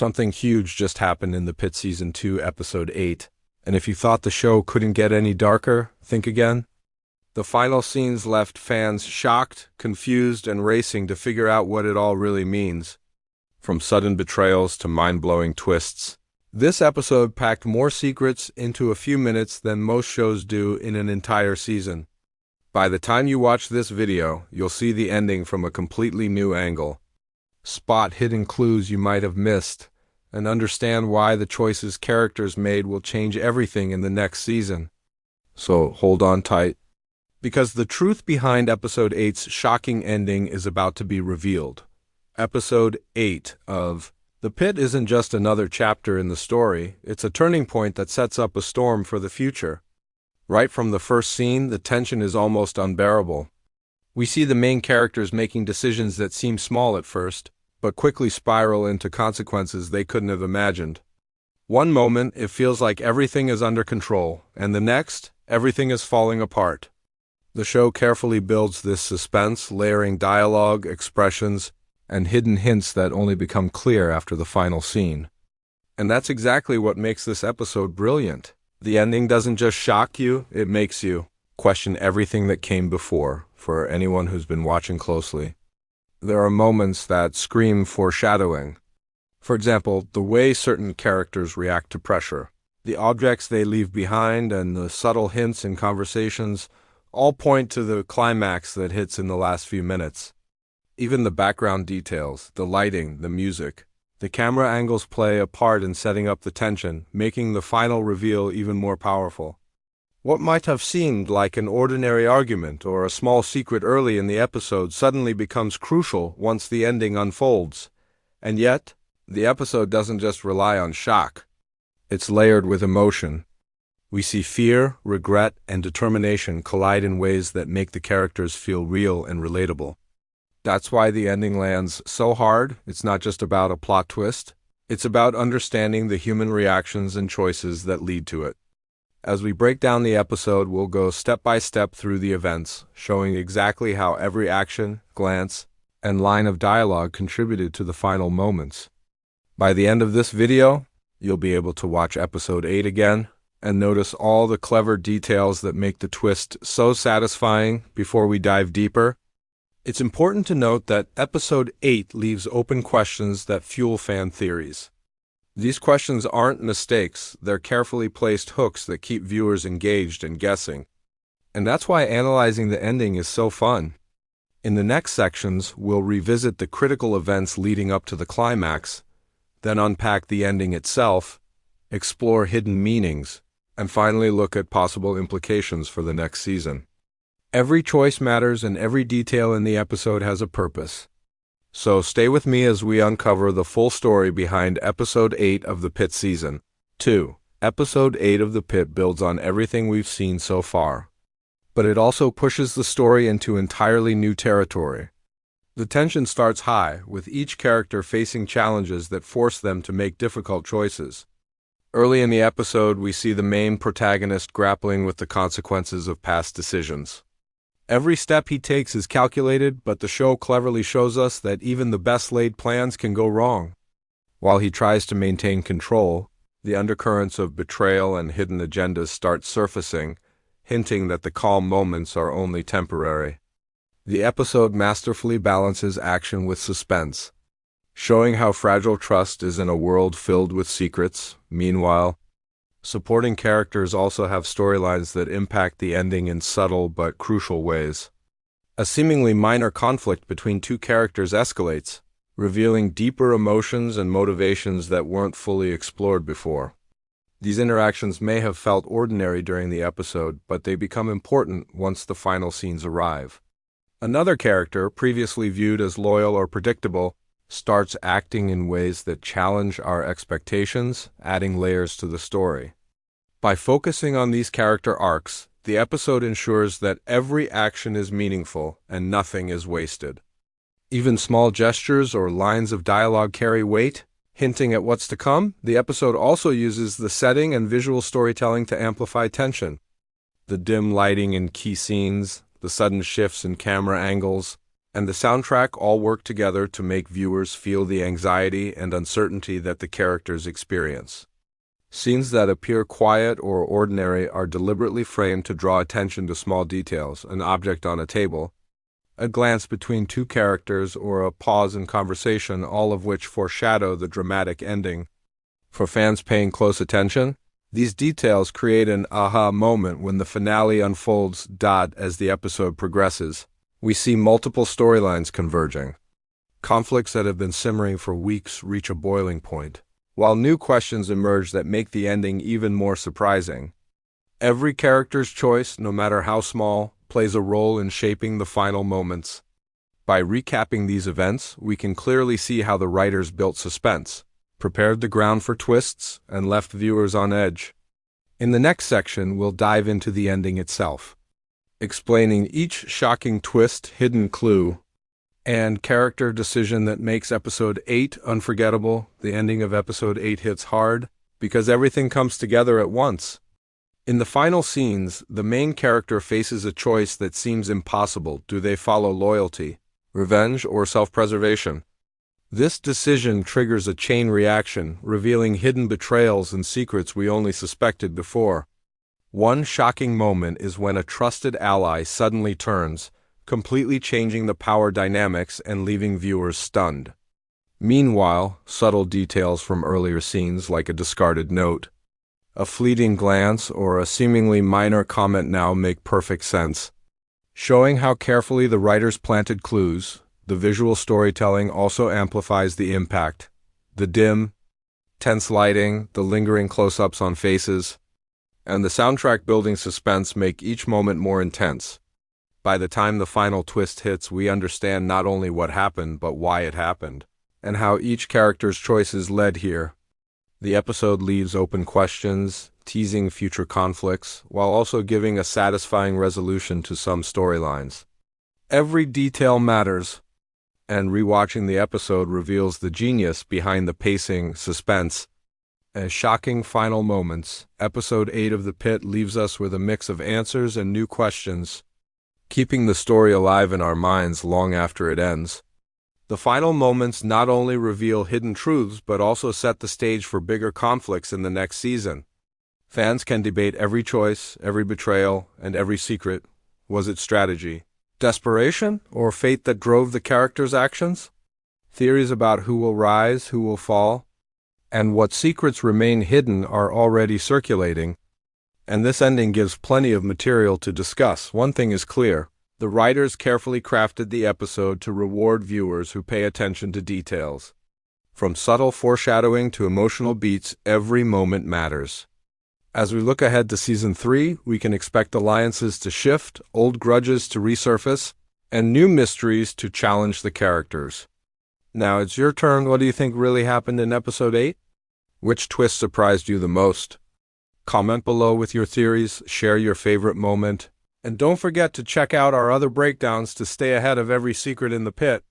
Something huge just happened in the Pitt Season 2, Episode 8, and if you thought the show couldn't get any darker, think again. The final scenes left fans shocked, confused, and racing to figure out what it all really means. From sudden betrayals to mind-blowing twists, this episode packed more secrets into a few minutes than most shows do in an entire season. By the time you watch this video, you'll see the ending from a completely new angle. Spot hidden clues you might have missed, and understand why the choices characters made will change everything in the next season. So hold on tight, because the truth behind Episode 8's shocking ending is about to be revealed. Episode 8 of The Pit isn't just another chapter in the story, it's a turning point that sets up a storm for the future. Right from the first scene, the tension is almost unbearable. We see the main characters making decisions that seem small at first, but quickly spiral into consequences they couldn't have imagined. One moment, it feels like everything is under control, and the next, everything is falling apart. The show carefully builds this suspense, layering dialogue, expressions, and hidden hints that only become clear after the final scene. And that's exactly what makes this episode brilliant. The ending doesn't just shock you, it makes you question everything that came before, for anyone who's been watching closely. There are moments that scream foreshadowing. For example, the way certain characters react to pressure, the objects they leave behind, and the subtle hints in conversations all point to the climax that hits in the last few minutes. Even the background details, the lighting, the music, the camera angles play a part in setting up the tension, making the final reveal even more powerful. What might have seemed like an ordinary argument or a small secret early in the episode suddenly becomes crucial once the ending unfolds. And yet, the episode doesn't just rely on shock. It's layered with emotion. We see fear, regret, and determination collide in ways that make the characters feel real and relatable. That's why the ending lands so hard. It's not just about a plot twist. It's about understanding the human reactions and choices that lead to it. As we break down the episode, we'll go step by step through the events, showing exactly how every action, glance, and line of dialogue contributed to the final moments. By the end of this video, you'll be able to watch Episode 8 again and notice all the clever details that make the twist so satisfying. Before we dive deeper, it's important to note that Episode 8 leaves open questions that fuel fan theories. These questions aren't mistakes, they're carefully placed hooks that keep viewers engaged and guessing. And that's why analyzing the ending is so fun. In the next sections, we'll revisit the critical events leading up to the climax, then unpack the ending itself, explore hidden meanings, and finally look at possible implications for the next season. Every choice matters and every detail in the episode has a purpose. So stay with me as we uncover the full story behind Episode 8 of the Pitt Season 2. Episode 8 of the Pitt builds on everything we've seen so far, but it also pushes the story into entirely new territory. The tension starts high, with each character facing challenges that force them to make difficult choices. Early in the episode, we see the main protagonist grappling with the consequences of past decisions. Every step he takes is calculated, but the show cleverly shows us that even the best-laid plans can go wrong. While he tries to maintain control, the undercurrents of betrayal and hidden agendas start surfacing, hinting that the calm moments are only temporary. The episode masterfully balances action with suspense, showing how fragile trust is in a world filled with secrets. Meanwhile, supporting characters also have storylines that impact the ending in subtle but crucial ways. A seemingly minor conflict between two characters escalates, revealing deeper emotions and motivations that weren't fully explored before. These interactions may have felt ordinary during the episode, but they become important once the final scenes arrive. Another character, previously viewed as loyal or predictable, starts acting in ways that challenge our expectations, adding layers to the story. By focusing on these character arcs, the episode ensures that every action is meaningful and nothing is wasted. Even small gestures or lines of dialogue carry weight, hinting at what's to come. The episode also uses the setting and visual storytelling to amplify tension. The dim lighting in key scenes, the sudden shifts in camera angles, and the soundtrack all work together to make viewers feel the anxiety and uncertainty that the characters experience. Scenes that appear quiet or ordinary are deliberately framed to draw attention to small details, an object on a table, a glance between two characters, or a pause in conversation, all of which foreshadow the dramatic ending. For fans paying close attention, these details create an aha moment when the finale unfolds. As the episode progresses, we see multiple storylines converging. Conflicts that have been simmering for weeks reach a boiling point, while new questions emerge that make the ending even more surprising. Every character's choice, no matter how small, plays a role in shaping the final moments. By recapping these events, we can clearly see how the writers built suspense, prepared the ground for twists, and left viewers on edge. In the next section, we'll dive into the ending itself, explaining each shocking twist, hidden clue, and character decision that makes Episode 8 unforgettable. The ending of Episode 8 hits hard because everything comes together at once. In the final scenes, the main character faces a choice that seems impossible. Do they follow loyalty, revenge, or self-preservation? This decision triggers a chain reaction, revealing hidden betrayals and secrets we only suspected before. One shocking moment is when a trusted ally suddenly turns, completely changing the power dynamics and leaving viewers stunned. Meanwhile, subtle details from earlier scenes, like a discarded note, a fleeting glance, or a seemingly minor comment, now make perfect sense. Showing how carefully the writers planted clues, the visual storytelling also amplifies the impact. The dim, tense lighting, the lingering close-ups on faces, and the soundtrack building suspense make each moment more intense. By the time the final twist hits, we understand not only what happened, but why it happened, and how each character's choices led here. The episode leaves open questions, teasing future conflicts, while also giving a satisfying resolution to some storylines. Every detail matters, and rewatching the episode reveals the genius behind the pacing, suspense, and shocking final moments. Episode 8 of The Pit leaves us with a mix of answers and new questions, keeping the story alive in our minds long after it ends. The final moments not only reveal hidden truths but also set the stage for bigger conflicts in the next season. Fans can debate every choice, every betrayal, and every secret. Was it strategy, desperation, or fate that drove the characters' actions? Theories about who will rise, who will fall, and what secrets remain hidden are already circulating, and this ending gives plenty of material to discuss. One thing is clear: the writers carefully crafted the episode to reward viewers who pay attention to details. From subtle foreshadowing to emotional beats, every moment matters. As we look ahead to Season 3, we can expect alliances to shift, old grudges to resurface, and new mysteries to challenge the characters. Now it's your turn. What do you think really happened in Episode 8? Which twist surprised you the most? Comment below with your theories, share your favorite moment, and don't forget to check out our other breakdowns to stay ahead of every secret in the pit.